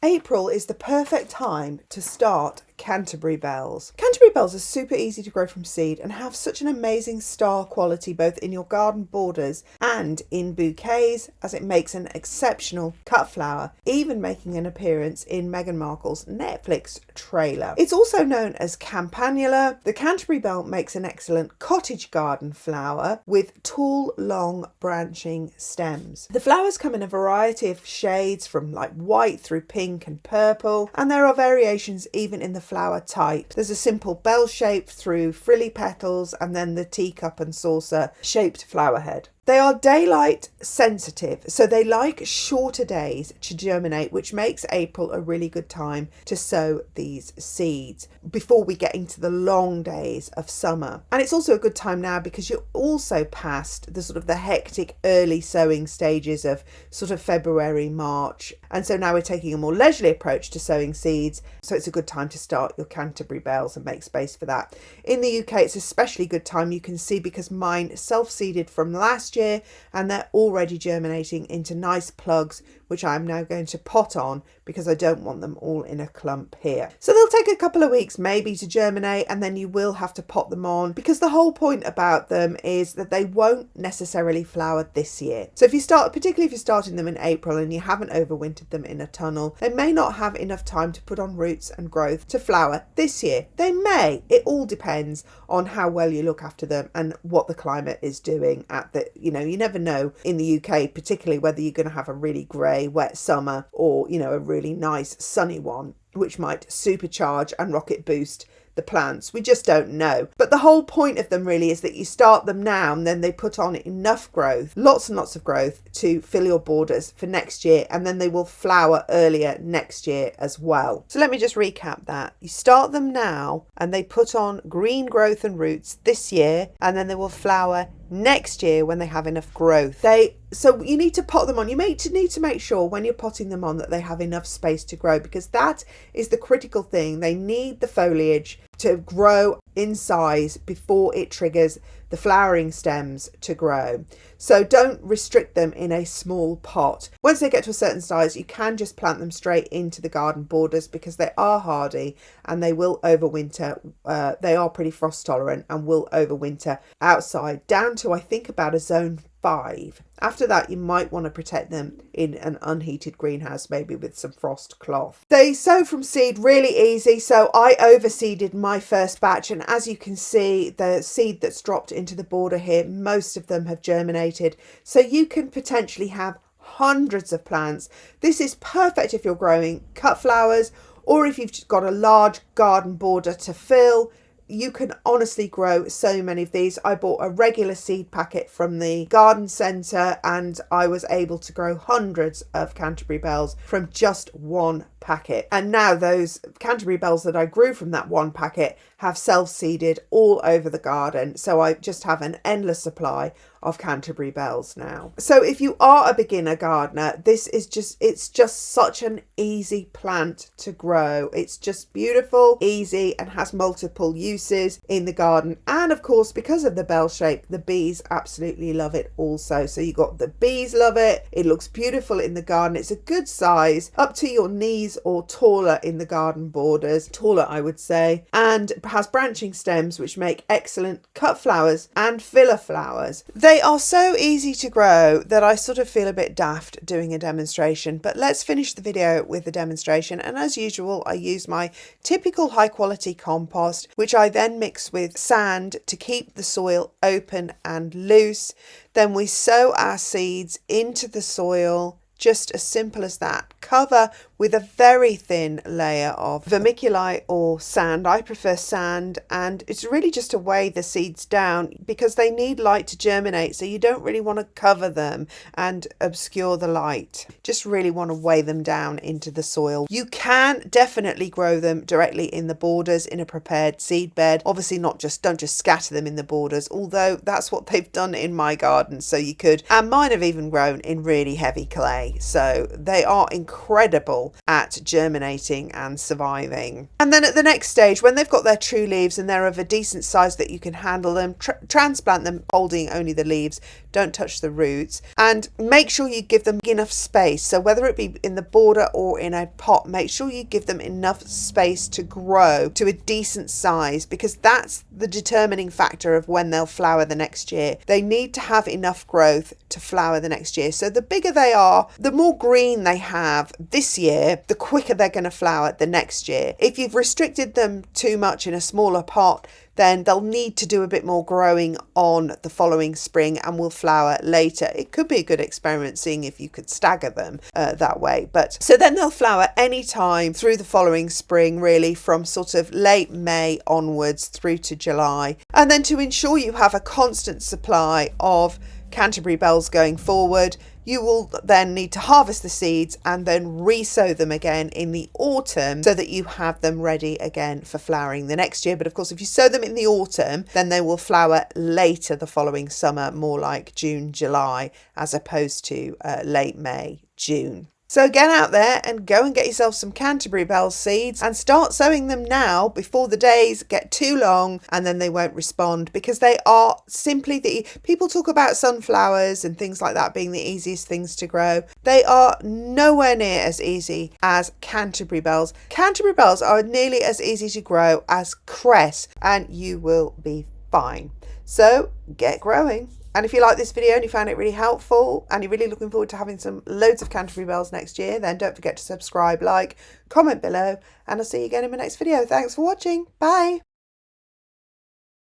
April is the perfect time to start Canterbury Bells. Canterbury Bells are super easy to grow from seed and have such an amazing star quality both in your garden borders and in bouquets, as it makes an exceptional cut flower, even making an appearance in Meghan Markle's Netflix trailer. It's also known as Campanula. The Canterbury Bell makes an excellent cottage garden flower with tall, long, branching stems. The flowers come in a variety of shades from like white through pink and purple, and there are variations even in the flower type. There's a simple bell shape through frilly petals, and then the teacup and saucer shaped flower head. They are daylight sensitive, so they like shorter days to germinate, which makes April a really good time to sow these seeds before we get into the long days of summer. And it's also a good time now because you're also past the sort of the hectic early sowing stages of sort of February, March. And so now we're taking a more leisurely approach to sowing seeds. So it's a good time to start your Canterbury Bells and make space for that. In the UK, it's especially good time, you can see, because mine self-seeded from last year and they're already germinating into nice plugs, which I'm now going to pot on because I don't want them all in a clump here. So they'll take a couple of weeks maybe to germinate, and then you will have to pot them on, because the whole point about them is that they won't necessarily flower this year. So if you start, particularly if you're starting them in April and you haven't overwintered them in a tunnel, they may not have enough time to put on roots and growth to flower this year. They may. It all depends on how well you look after them and what the climate is doing at the, you never know in the UK, particularly whether you're going to have a really grey, wet summer or, a really nice sunny one, which might supercharge and rocket boost the plants. We just don't know. But the whole point of them really is that you start them now and then they put on enough growth, lots and lots of growth, to fill your borders for next year, and then they will flower earlier next year as well. So let me just recap that. You start them now and they put on green growth and roots this year, and then they will flower next year when they have enough growth. So you need to pot them on. You need to make sure when you're potting them on that they have enough space to grow, because that is the critical thing. They need the foliage to grow in size before it triggers the flowering stems to grow. So don't restrict them in a small pot. Once they get to a certain size, you can just plant them straight into the garden borders because they are hardy and they will overwinter. They are pretty frost tolerant and will overwinter outside down to, I think, about a zone 5. After that, you might want to protect them in an unheated greenhouse, maybe with some frost cloth. They sow from seed really easy, so I overseeded my first batch, and as you can see, the seed that's dropped into the border here, most of them have germinated, so you can potentially have hundreds of plants. This is perfect if you're growing cut flowers, or if you've got a large garden border to fill. You can honestly grow so many of these. I bought a regular seed packet from the garden centre and I was able to grow hundreds of Canterbury Bells from just one packet. And now those Canterbury Bells that I grew from that one packet have self-seeded all over the garden. So I just have an endless supply of Canterbury Bells now. So if you are a beginner gardener, it's just such an easy plant to grow. It's just beautiful, easy, and has multiple uses in the garden. And of course, because of the bell shape, the bees absolutely love it also. So you got the bees love it. It looks beautiful in the garden. It's a good size, up to your knees or taller in the garden borders, taller I would say, and has branching stems which make excellent cut flowers and filler flowers. They are so easy to grow that I sort of feel a bit daft doing a demonstration, but let's finish the video with the demonstration. And as usual, I use my typical high quality compost, which I then mix with sand to keep the soil open and loose. Then we sow our seeds into the soil, just as simple as that. Cover with a very thin layer of vermiculite or sand. I prefer sand, and it's really just to weigh the seeds down because they need light to germinate, so you don't really want to cover them and obscure the light. Just really want to weigh them down into the soil. You can definitely grow them directly in the borders in a prepared seed bed. Obviously don't just scatter them in the borders, although that's what they've done in my garden, so you could. And mine have even grown in really heavy clay. May. So they are incredible at germinating and surviving. And then at the next stage, when they've got their true leaves and they're of a decent size that you can handle them, transplant them holding only the leaves. Don't touch the roots, and make sure you give them enough space. So whether it be in the border or in a pot, make sure you give them enough space to grow to a decent size, because that's the determining factor of when they'll flower the next year. They need to have enough growth to flower the next year. So the bigger they are, the more green they have this year, the quicker they're going to flower the next year. If you've restricted them too much in a smaller pot, then they'll need to do a bit more growing on the following spring and will flower later. It could be a good experiment seeing if you could stagger them that way. But so then they'll flower anytime through the following spring, really from sort of late May onwards through to July. And then to ensure you have a constant supply of Canterbury Bells going forward, you will then need to harvest the seeds and then re-sow them again in the autumn so that you have them ready again for flowering the next year. But of course, if you sow them in the autumn, then they will flower later the following summer, more like June, July, as opposed to late May, June. So get out there and go and get yourself some Canterbury Bells seeds and start sowing them now before the days get too long and then they won't respond, because they are simply people talk about sunflowers and things like that being the easiest things to grow. They are nowhere near as easy as Canterbury Bells. Canterbury Bells are nearly as easy to grow as cress, and you will be fine. So get growing. And if you like this video and you found it really helpful and you're really looking forward to having some loads of Canterbury Bells next year, then don't forget to subscribe, like, comment below, and I'll see you again in my next video. Thanks for watching. Bye.